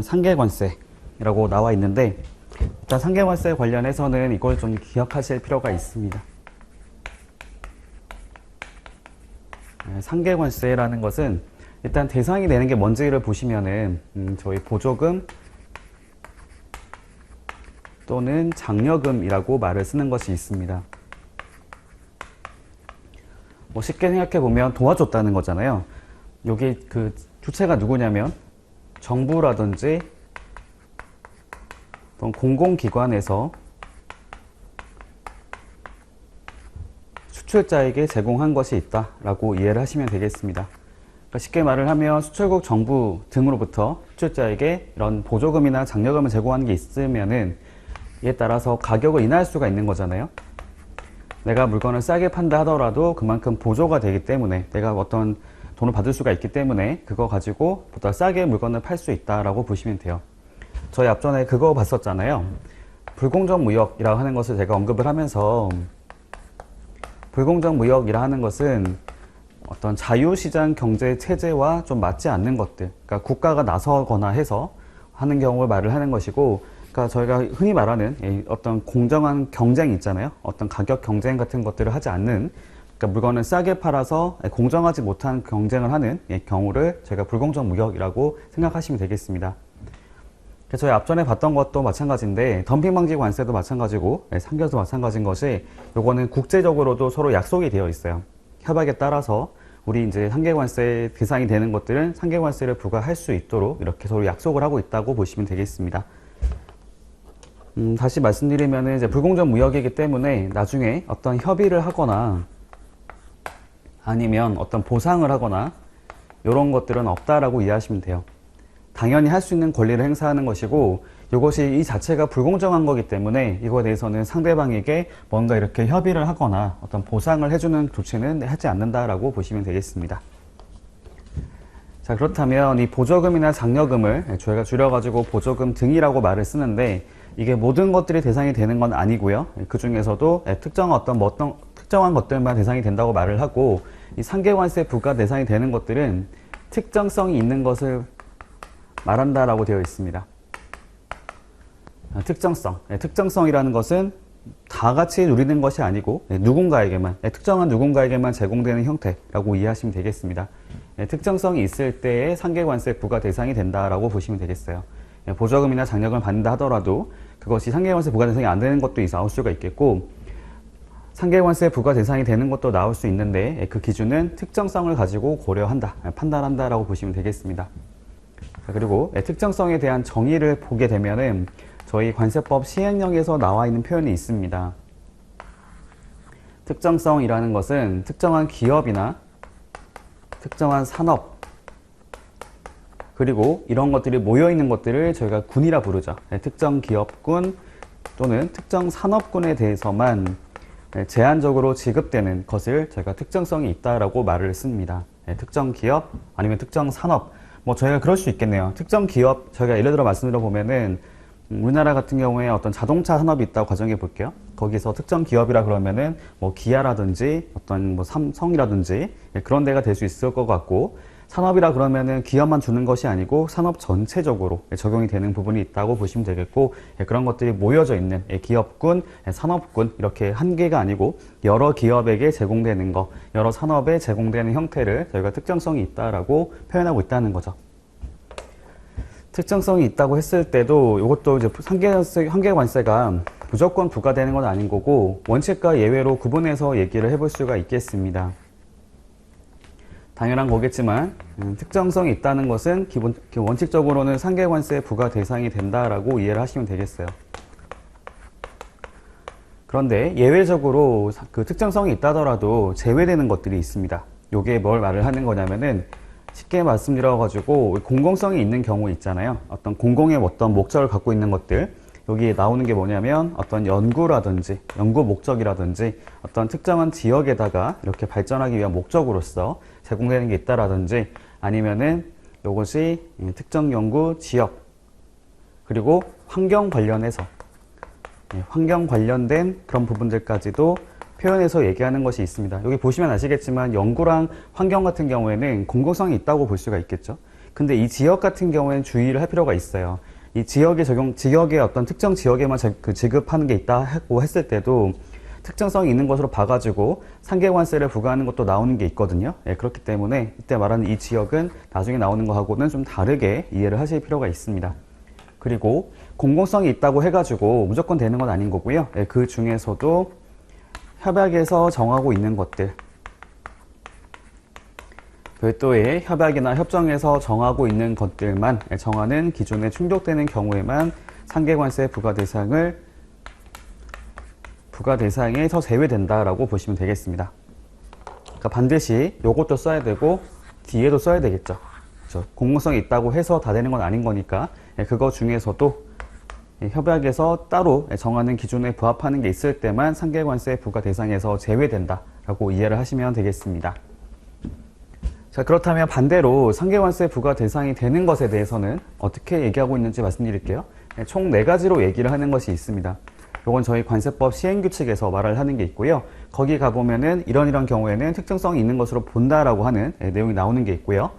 상계관세라고 나와 있는데, 일단 상계관세 관련해서는 이걸 좀 기억하실 필요가 있습니다. 상계관세라는 것은 일단 대상이 되는 게 뭔지를 보시면은 저희 보조금 또는 장려금이라고 말을 쓰는 것이 있습니다. 뭐 쉽게 생각해 보면 도와줬다는 거잖아요. 여기 그 주체가 누구냐면 정부라든지 어떤 공공기관에서 수출자에게 제공한 것이 있다라고 이해를 하시면 되겠습니다. 그러니까 쉽게 말을 하면 수출국 정부 등으로부터 수출자에게 이런 보조금이나 장려금을 제공하는 게 있으면은 이에 따라서 가격을 인하할 수가 있는 거잖아요. 내가 물건을 싸게 판다 하더라도 그만큼 보조가 되기 때문에 내가 어떤 돈을 받을 수가 있기 때문에 그거 가지고 보다 싸게 물건을 팔 수 있다라고 보시면 돼요. 저희 앞전에 그거 봤었잖아요. 불공정 무역이라고 하는 것을 제가 언급을 하면서, 불공정 무역이라 하는 것은 어떤 자유시장 경제 체제와 좀 맞지 않는 것들, 그러니까 국가가 나서거나 해서 하는 경우를 말을 하는 것이고, 그러니까 저희가 흔히 말하는 어떤 공정한 경쟁 있잖아요. 어떤 가격 경쟁 같은 것들을 하지 않는, 그러니까 물건을 싸게 팔아서 공정하지 못한 경쟁을 하는 경우를 저희가 불공정 무역이라고 생각하시면 되겠습니다. 저희 앞전에 봤던 것도 마찬가지인데, 덤핑 방지 관세도 마찬가지고 상계도 마찬가지인 것이, 요거는 국제적으로도 서로 약속이 되어 있어요. 협약에 따라서 우리 이제 상계관세 대상이 되는 것들은 상계관세를 부과할 수 있도록 이렇게 서로 약속을 하고 있다고 보시면 되겠습니다. 다시 말씀드리면 이제 불공정 무역이기 때문에 나중에 어떤 협의를 하거나 아니면 어떤 보상을 하거나 이런 것들은 없다라고 이해하시면 돼요. 당연히 할 수 있는 권리를 행사하는 것이고, 이것이 이 자체가 불공정한 거기 때문에 이거에 대해서는 상대방에게 뭔가 이렇게 협의를 하거나 어떤 보상을 해주는 조치는 하지 않는다라고 보시면 되겠습니다. 자, 그렇다면 이 보조금이나 장려금을 저희가 줄여가지고 보조금 등이라고 말을 쓰는데, 이게 모든 것들이 대상이 되는 건 아니고요. 그 중에서도 특정한 것들만 대상이 된다고 말을 하고, 이 상계관세 부과 대상이 되는 것들은 특정성이 있는 것을 말한다라고 되어 있습니다. 특정성이라는 것은 다 같이 누리는 것이 아니고 누군가에게만, 특정한 누군가에게만 제공되는 형태라고 이해하시면 되겠습니다. 특정성이 있을 때에 상계관세 부과 대상이 된다라고 보시면 되겠어요. 보조금이나 장려금을 받는다 하더라도 그것이 상계관세 부과 대상이 안 되는 것도 나올 수가 있겠고, 상계관세 부과 대상이 되는 것도 나올 수 있는데, 그 기준은 특정성을 가지고 고려한다, 판단한다라고 보시면 되겠습니다. 그리고 특정성에 대한 정의를 보게 되면은 저희 관세법 시행령에서 나와 있는 표현이 있습니다. 특정성이라는 것은 특정한 기업이나 특정한 산업, 그리고 이런 것들이 모여있는 것들을 저희가 군이라 부르죠. 특정 기업군 또는 특정 산업군에 대해서만 제한적으로 지급되는 것을 저희가 특정성이 있다라고 말을 씁니다. 특정 기업 아니면 특정 산업, 뭐 저희가 그럴 수 있겠네요. 특정 기업, 저희가 예를 들어 말씀드려 보면은 우리나라 같은 경우에 어떤 자동차 산업이 있다고 가정해 볼게요. 거기서 특정 기업이라 그러면은 뭐 기아라든지 어떤 뭐 삼성이라든지 그런 데가 될 수 있을 것 같고, 산업이라 그러면은 기업만 주는 것이 아니고 산업 전체적으로 적용이 되는 부분이 있다고 보시면 되겠고, 그런 것들이 모여져 있는 기업군, 산업군, 이렇게 한 개가 아니고 여러 기업에게 제공되는 거, 여러 산업에 제공되는 형태를 저희가 특정성이 있다라고 표현하고 있다는 거죠. 특정성이 있다고 했을 때도 이것도 이제 상계관세가 무조건 부과되는 건 아닌 거고, 원칙과 예외로 구분해서 얘기를 해볼 수가 있겠습니다. 당연한 거겠지만 특정성이 있다는 것은 원칙적으로는 상계관세 부과 대상이 된다라고 이해를 하시면 되겠어요. 그런데 예외적으로 그 특정성이 있다더라도 제외되는 것들이 있습니다. 요게 뭘 말을 하는 거냐면은, 쉽게 말씀드려가지고 공공성이 있는 경우 있잖아요. 어떤 공공의 어떤 목적을 갖고 있는 것들, 여기 나오는 게 뭐냐면 어떤 연구라든지 연구 목적이라든지 어떤 특정한 지역에다가 이렇게 발전하기 위한 목적으로서 제공되는 게 있다라든지, 아니면은 이것이 특정 연구 지역, 그리고 환경 관련해서 환경 관련된 그런 부분들까지도 표현해서 얘기하는 것이 있습니다. 여기 보시면 아시겠지만 연구랑 환경 같은 경우에는 공공성이 있다고 볼 수가 있겠죠. 근데 이 지역 같은 경우에는 주의를 할 필요가 있어요. 이 지역의 어떤 특정 지역에만 지급하는 게 있다고 했을 때도 특정성이 있는 것으로 봐가지고 상계관세를 부과하는 것도 나오는 게 있거든요. 예, 그렇기 때문에 이때 말하는 이 지역은 나중에 나오는 거하고는 좀 다르게 이해를 하실 필요가 있습니다. 그리고 공공성이 있다고 해가지고 무조건 되는 건 아닌 거고요. 예, 그 중에서도 협약에서 정하고 있는 것들, 별도의 협약이나 협정에서 정하고 있는 것들만 정하는 기준에 충족되는 경우에만 상계관세 부과 대상에서 제외된다라고 보시면 되겠습니다. 그러니까 반드시 요것도 써야 되고 뒤에도 써야 되겠죠. 그렇죠? 공공성이 있다고 해서 다 되는 건 아닌 거니까 그거 중에서도 협약에서 따로 정하는 기준에 부합하는 게 있을 때만 상계관세 부과 대상에서 제외된다라고 이해를 하시면 되겠습니다. 자, 그렇다면 반대로 상계관세 부과 대상이 되는 것에 대해서는 어떻게 얘기하고 있는지 말씀드릴게요. 총 4가지로 얘기를 하는 것이 있습니다. 요건 저희 관세법 시행규칙에서 말을 하는 게 있고요. 거기 가보면은 이런 경우에는 특정성이 있는 것으로 본다라고 하는 내용이 나오는 게 있고요.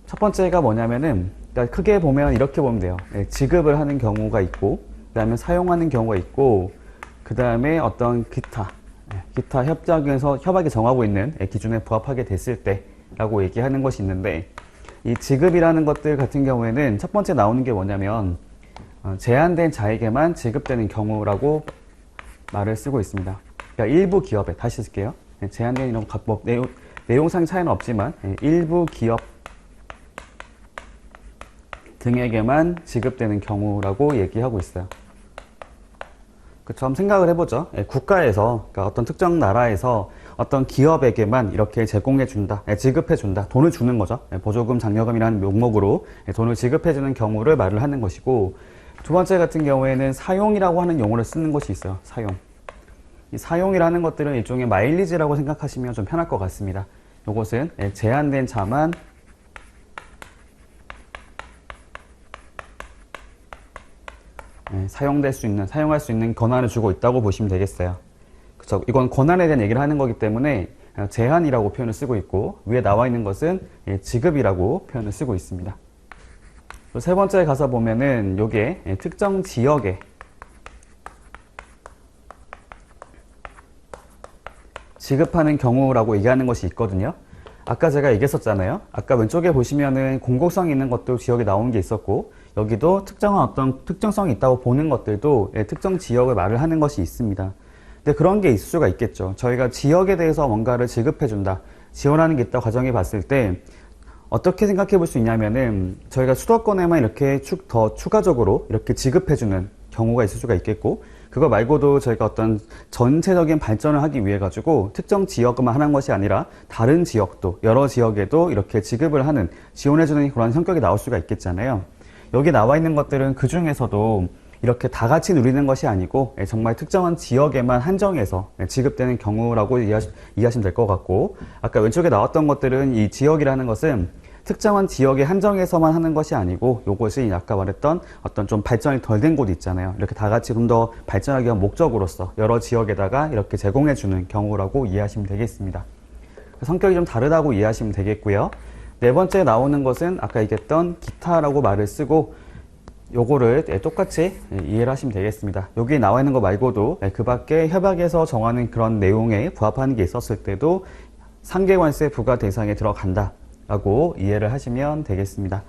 첫 번째가 뭐냐면은, 그러니까 크게 보면 이렇게 보면 돼요. 지급을 하는 경우가 있고, 그 다음에 사용하는 경우가 있고, 그 다음에 어떤 기타 협약이 정하고 있는 기준에 부합하게 됐을 때 라고 얘기하는 것이 있는데, 이 지급이라는 것들 같은 경우에는 첫 번째 나오는 게 뭐냐면 제한된 자에게만 지급되는 경우라고 말을 쓰고 있습니다. 그러니까 일부 기업에, 다시 쓸게요. 제한된 이런 내용상 차이는 없지만 일부 기업 등에게만 지급되는 경우라고 얘기하고 있어요. 그쵸? 한번 생각을 해보죠. 국가에서, 그러니까 어떤 특정 나라에서 어떤 기업에게만 이렇게 제공해준다, 지급해준다, 돈을 주는 거죠. 보조금, 장려금이라는 명목으로 돈을 지급해주는 경우를 말을 하는 것이고, 두 번째 같은 경우에는 사용이라고 하는 용어를 쓰는 것이 있어요. 사용. 이 사용이라는 것들은 일종의 마일리지라고 생각하시면 좀 편할 것 같습니다. 이것은 제한된 자만 사용할 수 있는 권한을 주고 있다고 보시면 되겠어요. 그쵸? 이건 권한에 대한 얘기를 하는 거기 때문에 제한이라고 표현을 쓰고 있고, 위에 나와 있는 것은 지급이라고 표현을 쓰고 있습니다. 세 번째 가서 보면은 요게 특정 지역에 지급하는 경우라고 얘기하는 것이 있거든요. 아까 제가 얘기했었잖아요. 아까 왼쪽에 보시면은 공공성이 있는 것도 지역에 나온 게 있었고, 여기도 특정한 어떤 특정성이 있다고 보는 것들도 특정 지역을 말을 하는 것이 있습니다. 근데 그런 게 있을 수가 있겠죠. 저희가 지역에 대해서 뭔가를 지급해준다, 지원하는 게 있다 과정에 봤을 때 어떻게 생각해 볼 수 있냐면은 저희가 수도권에만 이렇게 더 추가적으로 이렇게 지급해주는 경우가 있을 수가 있겠고, 그거 말고도 저희가 어떤 전체적인 발전을 하기 위해 가지고 특정 지역만 하는 것이 아니라 다른 지역도, 여러 지역에도 이렇게 지급을 하는, 지원해주는 그런 성격이 나올 수가 있겠잖아요. 여기 나와 있는 것들은 그 중에서도 이렇게 다 같이 누리는 것이 아니고 정말 특정한 지역에만 한정해서 지급되는 경우라고 이해하시면 될 것 같고, 아까 왼쪽에 나왔던 것들은 이 지역이라는 것은 특정한 지역에 한정해서만 하는 것이 아니고, 요것이 아까 말했던 어떤 좀 발전이 덜 된 곳 있잖아요. 이렇게 다 같이 좀 더 발전하기 위한 목적으로서 여러 지역에다가 이렇게 제공해주는 경우라고 이해하시면 되겠습니다. 성격이 좀 다르다고 이해하시면 되겠고요. 네 번째 나오는 것은 아까 얘기했던 기타라고 말을 쓰고, 요거를 똑같이 이해를 하시면 되겠습니다. 여기 나와 있는 거 말고도 그 밖에 협약에서 정하는 그런 내용에 부합하는 게 있었을 때도 상계관세 부과 대상에 들어간다 라고 이해를 하시면 되겠습니다.